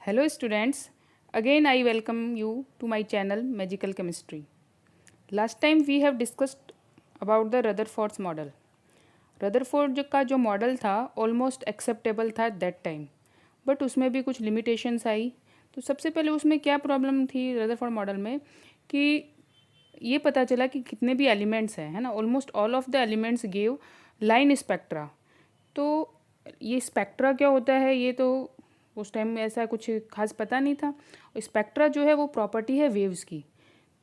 Hello students, again I welcome you to my channel Magical Chemistry. Last time we have discussed about the Rutherford's model. Rutherford का जो model था almost acceptable था that time, but उसमें भी कुछ limitations आई। तो सबसे पहले उसमें क्या प्रॉब्लम थी रदरफोर्ड मॉडल में कि ये पता चला कि कितने भी एलिमेंट्स हैं, है ना, almost all of the elements give line spectra. तो ये स्पेक्ट्रा क्या होता है ये तो उस टाइम में ऐसा कुछ खास पता नहीं था। स्पेक्ट्रा जो है वो प्रॉपर्टी है वेव्स की।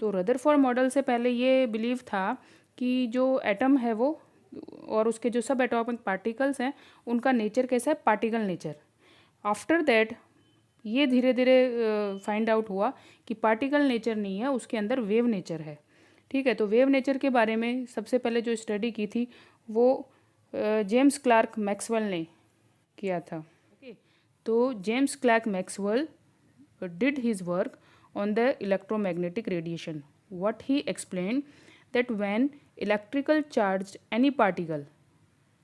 तो रदरफोर्ड मॉडल से पहले ये बिलीव था कि जो एटम है वो और उसके जो सब एटॉमिक पार्टिकल्स हैं उनका नेचर कैसा है, पार्टिकल नेचर। आफ्टर दैट ये धीरे धीरे फाइंड आउट हुआ कि पार्टिकल नेचर नहीं है, उसके अंदर वेव नेचर है। ठीक है, तो वेव नेचर के बारे में सबसे पहले जो स्टडी की थी वो जेम्स क्लार्क मैक्सवेल ने किया था। ओके, तो James Clerk Maxwell did his work on the electromagnetic radiation. What he explained that when electrical charged any particle,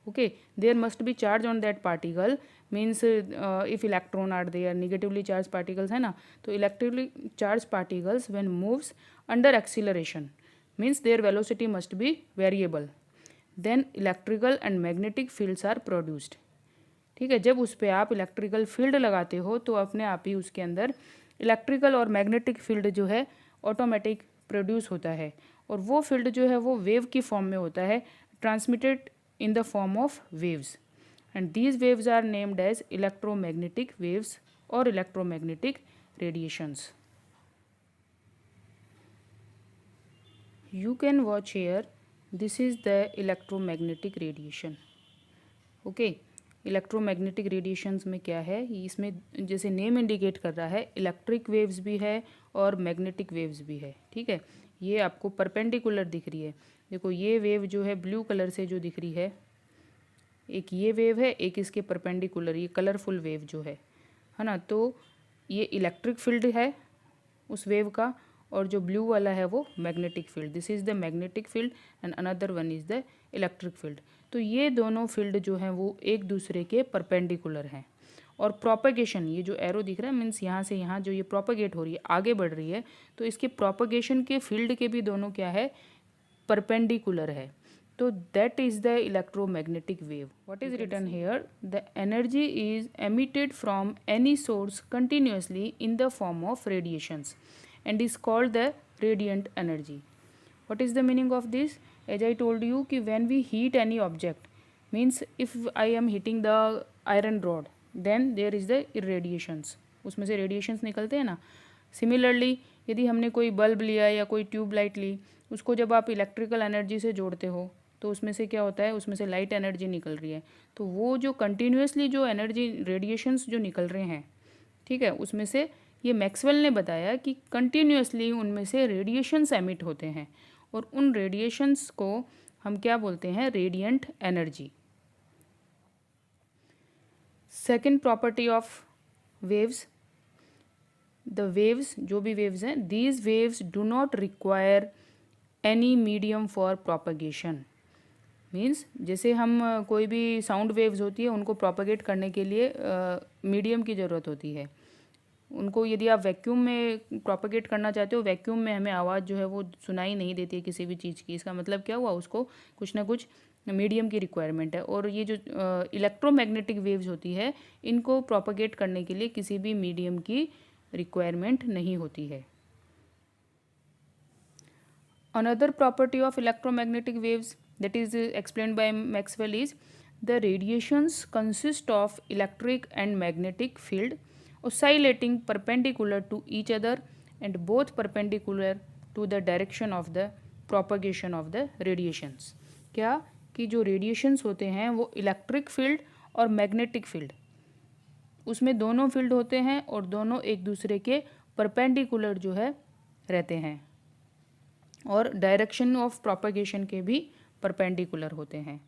okay, there must be charge on that particle, means if electron are there, negatively charged particles है ना, तो electrically charged particles when moves under acceleration means their velocity must be variable, then electrical and magnetic fields are produced. ठीक है, जब उस पर आप electrical field लगाते हो तो अपने आप ही उसके अंदर इलेक्ट्रिकल और मैग्नेटिक फील्ड जो है ऑटोमेटिक प्रोड्यूस होता है, और वो फील्ड जो है वो वेव की फॉर्म में होता है, transmitted in the form of waves, and these waves are named as electromagnetic waves और electromagnetic radiations. You can watch here, this is the electromagnetic radiation. Okay, electromagnetic radiations में क्या है, इसमें जैसे नेम इंडिकेट कर रहा है इलेक्ट्रिक वेव्स भी है और मैग्नेटिक वेव्स भी है. ठीक है, ये आपको परपेंडिकुलर दिख रही है. देखो ये वेव जो है ब्लू कलर से जो दिख रही है, एक ये वेव है, एक इसके परपेंडिकुलर ये कलरफुल वेव जो है ना, तो ये इलेक्ट्रिक फील्ड है उस वेव का, और जो ब्लू वाला है वो magnetic field. This is the magnetic field and another one is the electric field. तो ये दोनों फील्ड जो हैं वो एक दूसरे के परपेंडिकुलर हैं. और प्रोपगेशन, ये जो एरो दिख रहा है मीन्स यहाँ से यहाँ जो ये प्रोपगेट हो रही है, आगे बढ़ रही है, तो इसके प्रोपगेशन के फील्ड के भी दोनों क्या है, परपेंडिकुलर है. तो that is the electromagnetic wave. What is written here, the energy is emitted from any source continuously in the form of radiations and is called the radiant energy. What is the meaning of this? As I told you कि when we heat any object, means if I am heating the iron rod, then there is the irradiations, उसमें से radiations निकलते हैं ना. Similarly यदि हमने कोई bulb लिया या कोई ट्यूब लाइट ली, उसको जब आप इलेक्ट्रिकल एनर्जी से जोड़ते हो तो उसमें से क्या होता है, उसमें से लाइट एनर्जी निकल रही है. तो वो जो कंटिन्यूसली जो एनर्जी रेडिएशंस जो निकल रहे हैं, ठीक है, उसमें से ये मैक्सवेल ने बताया कि कंटिन्यूसली उनमें से रेडिएशंस एमिट होते हैं, और उन रेडिएशंस को हम क्या बोलते हैं, radiant energy. Second property of waves, the waves, जो भी वेव्स हैं, these waves do not require any medium for propagation. Means जैसे हम कोई भी साउंड वेव्स होती है उनको प्रोपगेट करने के लिए मीडियम की ज़रूरत होती है. उनको यदि आप वैक्यूम में प्रोपगेट करना चाहते हो, वैक्यूम में हमें आवाज़ जो है वो सुनाई नहीं देती है किसी भी चीज़ की. इसका मतलब क्या हुआ, उसको कुछ ना कुछ मीडियम की रिक्वायरमेंट है. और ये जो इलेक्ट्रोमैग्नेटिक वेव्स होती है इनको प्रोपगेट करने के लिए किसी भी मीडियम की रिक्वायरमेंट नहीं होती है. Another property of electromagnetic waves that is explained by Maxwell is the radiations consist of electric and magnetic field oscillating perpendicular to each other and both perpendicular to the direction of the propagation of the radiations. क्या कि जो radiations होते हैं वो electric field और magnetic field, उसमें दोनों field होते हैं और दोनों एक दूसरे के परपेंडिकुलर जो है रहते हैं, और डायरेक्शन ऑफ प्रोपगेशन के भी परपेंडिकुलर होते हैं.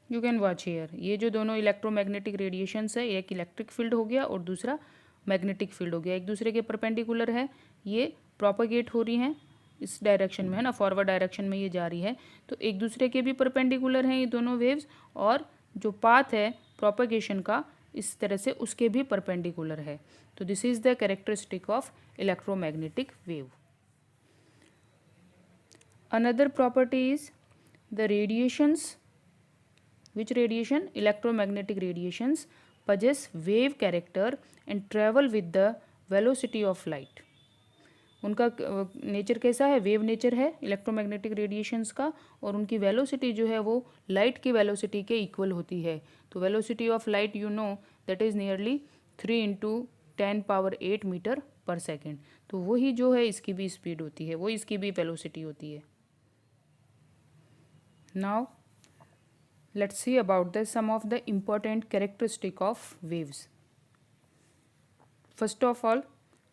यू कैन वॉच हेयर, ये जो दोनों इलेक्ट्रोमैग्नेटिक रेडिएशंस है, एक इलेक्ट्रिक फील्ड हो गया और दूसरा मैग्नेटिक फील्ड हो गया, एक दूसरे के परपेंडिकुलर है, ये प्रोपगेट हो रही हैं इस डायरेक्शन में, है ना, फॉरवर्ड डायरेक्शन में ये जा रही है, तो एक दूसरे के भी परपेंडिकुलर हैं ये दोनों वेव्स, और जो पाथ है प्रोपगेशन का इस तरह से उसके भी परपेंडिकुलर है। तो this is the characteristic of electromagnetic wave. Another property is the radiations, which radiation? Electromagnetic radiations possess wave character and travel with the velocity of light. उनका नेचर कैसा है? वेव नेचर है इलेक्ट्रोमैग्नेटिक रेडिएशंस का, और उनकी velocity जो है वो लाइट की वेलोसिटी के इक्वल होती है। तो velocity of light you know that is nearly 3 × 10⁸ metre per second. तो वही जो है इसकी भी स्पीड होती है, वो इसकी भी वेलोसिटी होती है। Now let's see about the some of the important characteristic of waves. First of all,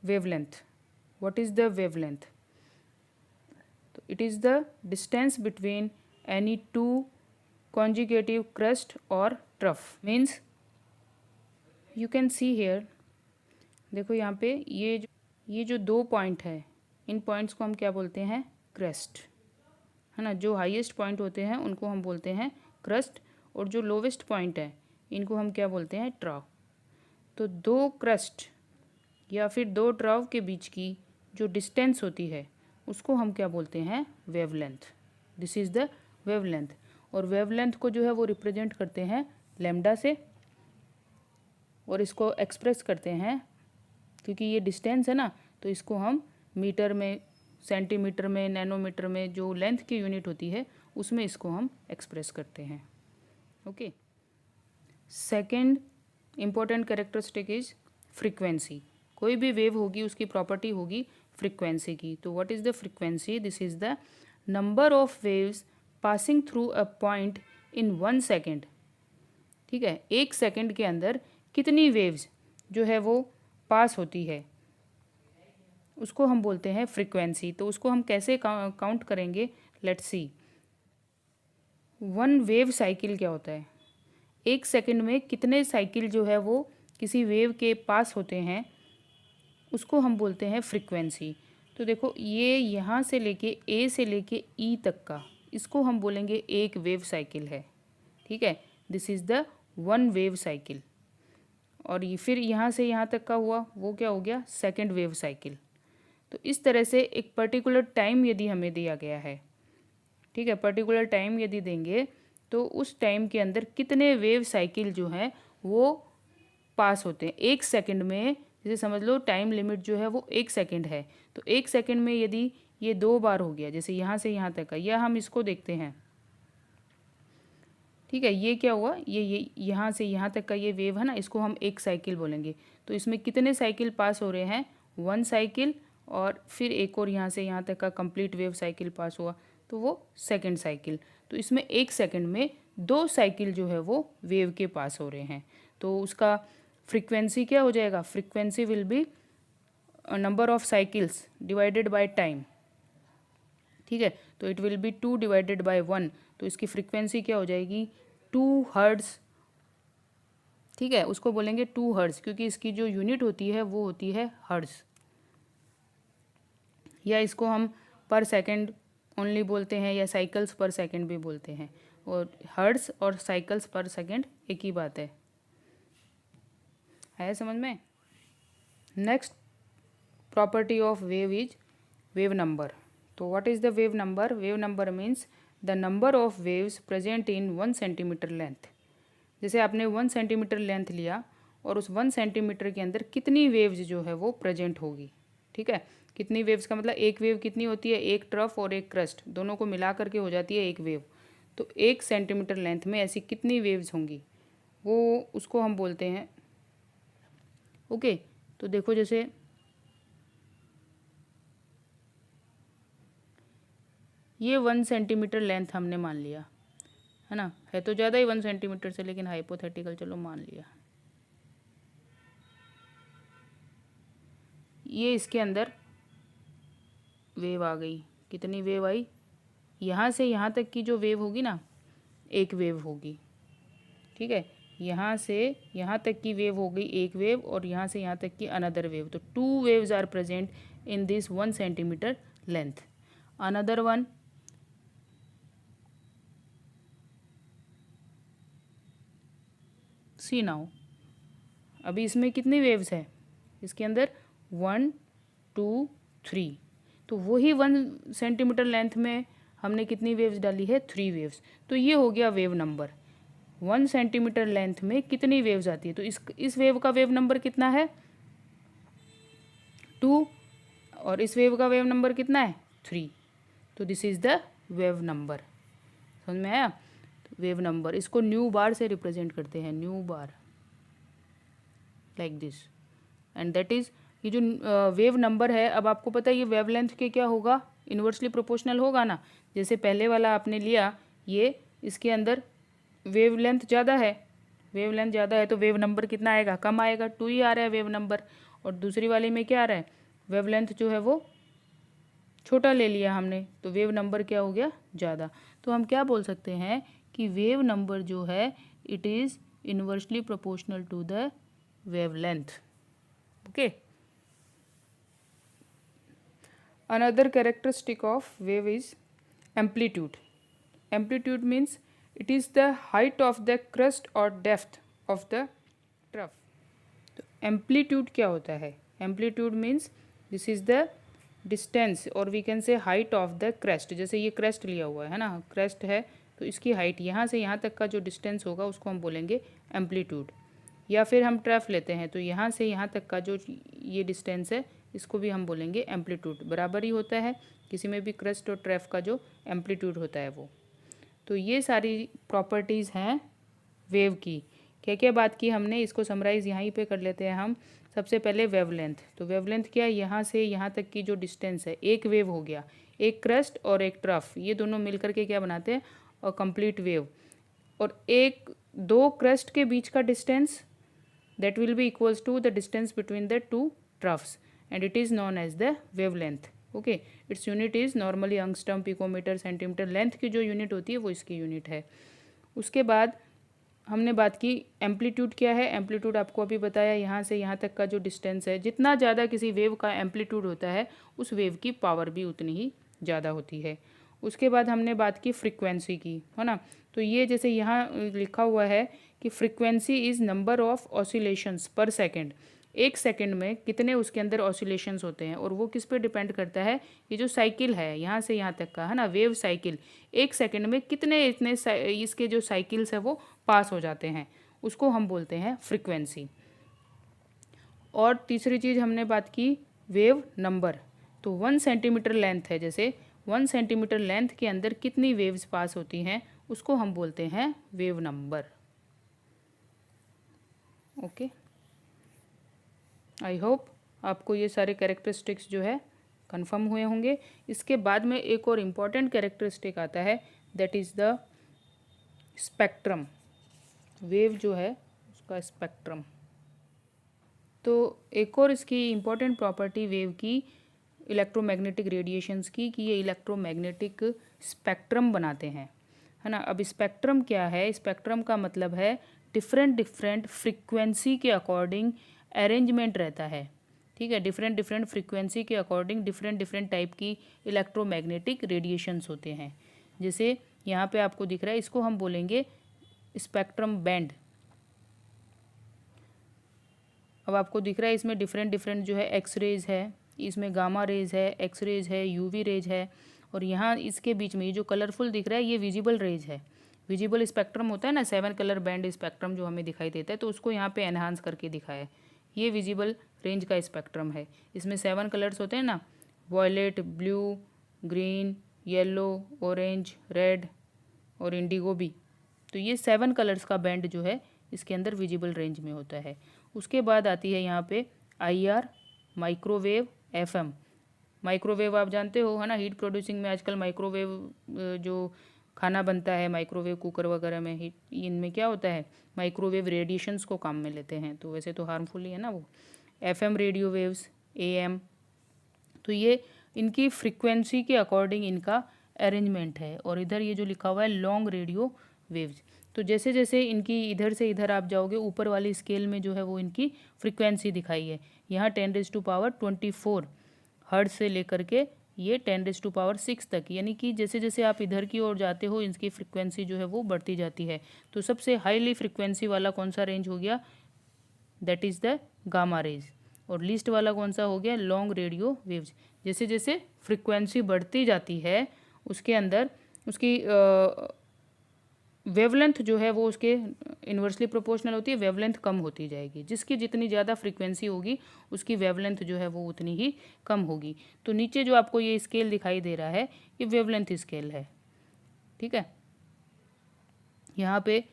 wavelength. What is the wavelength? It is the distance between any two conjugative crest or trough. Means you can see here, देखो यहाँ पे ये जो दो point है, इन points को हम क्या बोलते हैं? क्रेस्ट, है ना। जो हाईएस्ट पॉइंट होते हैं उनको हम बोलते हैं क्रस्ट, और जो लोवेस्ट पॉइंट है इनको हम क्या बोलते हैं? ट्राव। तो दो क्रस्ट या फिर दो ट्राव के बीच की जो डिस्टेंस होती है उसको हम क्या बोलते हैं? Wavelength. This is the wavelength. और वेवलेंथ को जो है वो रिप्रेजेंट करते हैं लैम्डा से, और इसको एक्सप्रेस करते हैं, क्योंकि ये डिस्टेंस है ना, तो इसको हम मीटर में, सेंटीमीटर में, नैनोमीटर में, जो लेंथ की यूनिट होती है उसमें इसको हम एक्सप्रेस करते हैं। Okay. Second important characteristic is frequency. कोई भी वेव होगी उसकी प्रॉपर्टी होगी फ्रीक्वेंसी की। तो what is the frequency? This is the number of waves passing through a point in 1 second. ठीक है, 1 सेकेंड के अंदर कितनी वेव्स जो है वो पास होती है उसको हम बोलते हैं फ्रीक्वेंसी। तो उसको हम कैसे काउंट करेंगे? Let's see. 1 वेव साइकिल क्या होता है? 1 सेकेंड में कितने साइकिल जो है वो किसी वेव के पास होते हैं उसको हम बोलते हैं फ्रीक्वेंसी। तो देखो ये यहाँ से लेके ए से लेके ई तक का, इसको हम बोलेंगे एक वेव साइकिल है। ठीक है, this is the 1 wave cycle. और ये फिर यहाँ से यहाँ तक का हुआ वो क्या हो गया? Second wave cycle. तो इस तरह से एक पर्टिकुलर टाइम यदि हमें दिया गया है, ठीक है, पर्टिकुलर टाइम यदि देंगे तो उस टाइम के अंदर कितने वेव साइकिल जो हैं वो पास होते हैं 1 सेकेंड में। जैसे समझ लो टाइम लिमिट जो है वो 1 सेकेंड है, तो 1 सेकेंड में यदि ये 2 बार हो गया, जैसे यहाँ से यहाँ तक का, या हम इसको देखते हैं, ठीक है, ये क्या हुआ? ये यहाँ से यहाँ तक का ये वेव है ना, इसको हम एक साइकिल बोलेंगे। तो इसमें कितने साइकिल पास हो रहे हैं? 1 साइकिल, और फिर एक और यहाँ से यहाँ तक का कंप्लीट वेव साइकिल पास हुआ, तो वो सेकेंड साइकिल। तो इसमें 1 सेकेंड में 2 साइकिल जो है वो वेव के पास हो रहे हैं। तो उसका फ्रीक्वेंसी क्या हो जाएगा? Frequency will be number of cycles divided by time. ठीक है, तो it will be 2 divided by 1। तो इसकी फ्रीक्वेंसी क्या हो जाएगी? 2 हर्ट्ज़। ठीक है, उसको बोलेंगे 2 हर्ट्ज़, क्योंकि इसकी जो यूनिट होती है वो होती है हर्ट्ज़, या इसको हम पर सेकंड ओनली बोलते हैं, या साइकिल्स पर सेकंड भी बोलते हैं। और हर्ट्ज़ और साइकिल्स पर सेकंड एक ही बात है समझ में? Next property of wave is wave number. तो what is the wave number? Wave number means the number of waves present in 1 centimetre length. जैसे आपने 1 सेंटीमीटर लेंथ लिया और उस 1 सेंटीमीटर के अंदर कितनी वेव्स जो है वो प्रेजेंट होगी। ठीक है, कितनी वेव्स का मतलब एक वेव कितनी होती है? एक ट्रफ और एक क्रस्ट, दोनों को मिला करके हो जाती है एक वेव। तो 1 सेंटीमीटर लेंथ में ऐसी कितनी वेव्स होंगी वो उसको हम बोलते हैं। ओके, तो देखो जैसे ये 1 सेंटीमीटर लेंथ हमने मान लिया, है ना, है तो ज़्यादा ही 1 सेंटीमीटर से, लेकिन हाइपोथेटिकल चलो मान लिया। ये इसके अंदर वेव आ गई, कितनी वेव आई? यहाँ से यहाँ तक की जो वेव होगी ना, एक वेव होगी। ठीक है, यहाँ से यहाँ तक की वेव हो गई एक वेव, और यहाँ से यहाँ तक की अनदर वेव। तो 2 waves are present in this 1 centimetre length. Another one, see now, अभी इसमें कितनी वेव्स है, इसके अंदर 1 2 3, तो वही 1 सेंटीमीटर लेंथ में हमने कितनी वेव्स डाली है, 3 वेव्स। तो ये हो गया वेव नंबर। 1 सेंटीमीटर लेंथ में कितनी वेव्स आती है, तो इस वेव का वेव नंबर कितना है, 2, और इस वेव का वेव नंबर कितना है, 3। तो this is the wave number. समझ में आया? वेव नंबर, इसको न्यू बार से रिप्रेजेंट करते हैं, new bar, like this, and that is, ये जो वेव नंबर है, अब आपको पता है ये वेव लेंथ के क्या होगा, इन्वर्सली प्रोपोर्शनल होगा ना। जैसे पहले वाला आपने लिया, ये इसके अंदर वेव लेंथ ज़्यादा है, वेव लेंथ ज़्यादा है तो वेव नंबर कितना आएगा, कम आएगा, 2 ही आ रहा है वेव नंबर। और दूसरी वाली में क्या आ रहा है, वेव लेंथ जो है वो छोटा ले लिया हमने, तो वेव नंबर क्या हो गया, ज़्यादा। तो हम क्या बोल सकते हैं कि वेव नंबर जो है it is inversely proportional to the wave length. Okay. Another characteristic of wave is amplitude. Amplitude means it is the height of the crest or depth of the trough. तो amplitude क्या होता है, amplitude means this is the distance or we can say height of the crest। जैसे ये crest लिया हुआ है ना, crest है तो इसकी हाइट यहाँ से यहाँ तक का जो डिस्टेंस होगा उसको हम बोलेंगे एम्पलीट्यूड। या फिर हम ट्रैफ लेते हैं तो यहाँ से यहाँ तक का जो ये डिस्टेंस है इसको भी हम बोलेंगे एम्पलीट्यूड। बराबर ही होता है किसी में भी क्रस्ट और ट्रैफ का जो एम्पलीट्यूड होता है वो। तो ये सारी प्रॉपर्टीज़ हैं वेव की। क्या क्या बात की हमने, इसको समराइज़ यहीं पे कर लेते हैं हम। सबसे पहले वेवलेंथ, तो वेवलेंथ क्या है, यहाँ से यहाँ तक की जो डिस्टेंस है, एक वेव हो गया, एक क्रस्ट और एक ट्रफ, ये दोनों मिलकर के क्या बनाते हैं, और कंप्लीट वेव। और एक दो क्रस्ट के बीच का distance that will be equals to the distance between the two troughs and it is known as the wavelength. Okay, its unit is normally angstrom, picometer, centimeter। Length की जो unit होती है वो इसकी यूनिट है। उसके बाद हमने बात की एम्पलीट्यूड क्या है। एम्पलीट्यूड आपको अभी बताया, यहाँ से यहाँ तक का जो डिस्टेंस है, जितना ज़्यादा किसी वेव का एम्पलीट्यूड होता है उस वेव की पावर भी उतनी ही ज़्यादा होती है। उसके बाद हमने बात की फ्रीक्वेंसी की, है ना। तो ये जैसे यहाँ लिखा हुआ है कि frequency is number of oscillations पर सेकंड। एक सेकंड में कितने उसके अंदर ऑसिलेशंस होते हैं, और वो किस पे डिपेंड करता है, ये जो साइकिल है यहाँ से यहाँ तक का, है ना, वेव साइकिल, एक सेकंड में कितने इतने इसके जो साइकिल्स है वो पास हो जाते हैं, उसको हम बोलते हैं फ्रीक्वेंसी। और तीसरी चीज़ हमने बात की वेव नंबर। तो 1 सेंटीमीटर लेंथ है, जैसे 1 सेंटीमीटर लेंथ के अंदर कितनी वेव्स पास होती हैं उसको हम बोलते हैं wave number. Okay, I hope आपको ये सारे कैरेक्टरिस्टिक्स जो है कंफर्म हुए होंगे। इसके बाद में एक और इम्पॉर्टेंट कैरेक्टरिस्टिक आता है, that is the spectrum. Wave जो है उसका स्पेक्ट्रम। तो एक और इसकी इम्पॉर्टेंट प्रॉपर्टी वेव की इलेक्ट्रोमैग्नेटिक रेडिएशंस की, कि ये इलेक्ट्रोमैग्नेटिक स्पेक्ट्रम बनाते हैं, है ना। अब स्पेक्ट्रम क्या है, स्पेक्ट्रम का मतलब है डिफरेंट डिफरेंट फ्रीक्वेंसी के अकॉर्डिंग अरेंजमेंट रहता है, ठीक है। डिफरेंट डिफरेंट फ्रीक्वेंसी के अकॉर्डिंग डिफरेंट डिफरेंट टाइप की इलेक्ट्रोमैग्नेटिक रेडिएशंस होते हैं। जैसे यहाँ पे आपको दिख रहा है, इसको हम बोलेंगे स्पेक्ट्रम बैंड। अब आपको दिख रहा है इसमें डिफरेंट डिफरेंट जो है एक्स रेज है, इसमें गामा रेज है, एक्स रेज है, यूवी रेज है, और यहाँ इसके बीच में ये जो कलरफुल दिख रहा है ये विजिबल रेज है। विजिबल स्पेक्ट्रम होता है ना, 7 कलर बैंड स्पेक्ट्रम जो हमें दिखाई देता है, तो उसको यहाँ पे एनहांस करके दिखाया है। ये विजिबल रेंज का स्पेक्ट्रम है। इसमें 7 कलर्स होते हैं ना, violet, blue, green, yellow, orange, red और इंडिगो भी। तो ये 7 कलर्स का बैंड जो है इसके अंदर विजिबल रेंज में होता है। उसके बाद आती है यहाँ पे IR, माइक्रोवेव, FM। माइक्रोवेव आप जानते हो, है ना, हीट प्रोड्यूसिंग में आजकल माइक्रोवेव जो खाना बनता है, माइक्रोवेव कुकर वगैरह में हीट, इनमें क्या होता है, माइक्रोवेव रेडिएशंस को काम में लेते हैं, तो वैसे तो हार्मफुल ही है ना वो। FM radio waves, AM। तो ये इनकी फ्रीक्वेंसी के अकॉर्डिंग इनका अरेंजमेंट है। और इधर ये जो लिखा हुआ है लॉन्ग रेडियो वेव्स, तो जैसे जैसे इनकी इधर से इधर आप जाओगे ऊपर वाली स्केल में जो है वो इनकी फ्रीक्वेंसी दिखाई है। यहाँ 10⁻24 हर्ट्ज से लेकर के ये 10⁻6 तक, यानी कि जैसे जैसे आप इधर की ओर जाते हो इनकी फ्रीक्वेंसी जो है वो बढ़ती जाती है। तो सबसे हाईली फ्रीक्वेंसी वाला कौन सा रेंज हो गया, that is the gamma rays. और लीस्ट वाला कौन सा हो गया, लॉन्ग रेडियो वेव्स। जैसे जैसे फ्रिक्वेंसी बढ़ती जाती है उसके अंदर उसकी वेवलेंथ जो है वो उसके इन्वर्सली प्रोपोर्शनल होती है, वेवलेंथ कम होती जाएगी। जिसकी जितनी ज़्यादा फ्रीक्वेंसी होगी उसकी वेवलेंथ जो है वो उतनी ही कम होगी। तो नीचे जो आपको ये स्केल दिखाई दे रहा है ये वेवलेंथ स्केल है, ठीक है। यहाँ पे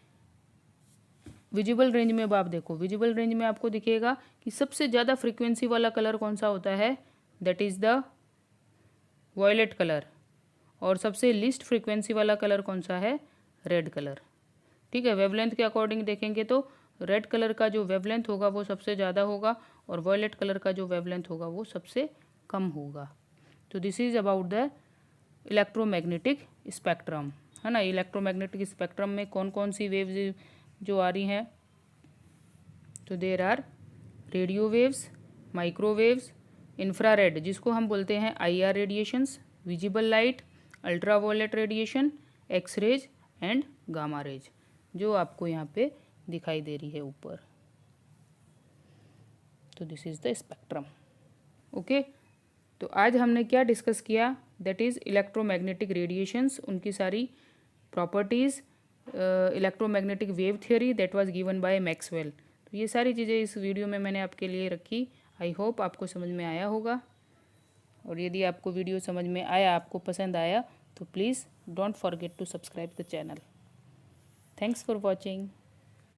विजिबल रेंज में अब आप देखो, विजिबल रेंज में आपको दिखेगा कि सबसे ज़्यादा फ्रीक्वेंसी वाला कलर कौन सा होता है, that is the violet colour. और सबसे लीस्ट फ्रीक्वेंसी वाला कलर कौन सा है, रेड कलर, ठीक है। वेवलेंथ के अकॉर्डिंग देखेंगे तो रेड कलर का जो वेवलेंथ होगा वो सबसे ज़्यादा होगा और वॉयलेट कलर का जो वेवलेंथ होगा वो सबसे कम होगा। तो this is about the electromagnetic spectrum, है ना। इलेक्ट्रोमैग्नेटिक स्पेक्ट्रम में कौन कौन सी वेव्स जो आ रही हैं, तो there are radio waves, microwaves, infrared जिसको हम बोलते हैं IR radiations, visible light, ultraviolet radiation, X rays and gamma rays, जो आपको यहाँ पे दिखाई दे रही है ऊपर। तो this is the spectrum, okay. तो आज हमने क्या डिस्कस किया, दैट इज़ इलेक्ट्रोमैग्नेटिक रेडिएशंस, उनकी सारी properties, electromagnetic wave theory that was given by Maxwell. तो ये सारी चीज़ें इस वीडियो में मैंने आपके लिए रखी। आई होप आपको समझ में आया होगा। और यदि आपको वीडियो समझ में आया, आपको पसंद आया, तो please don't forget to subscribe the channel. Thanks for watching.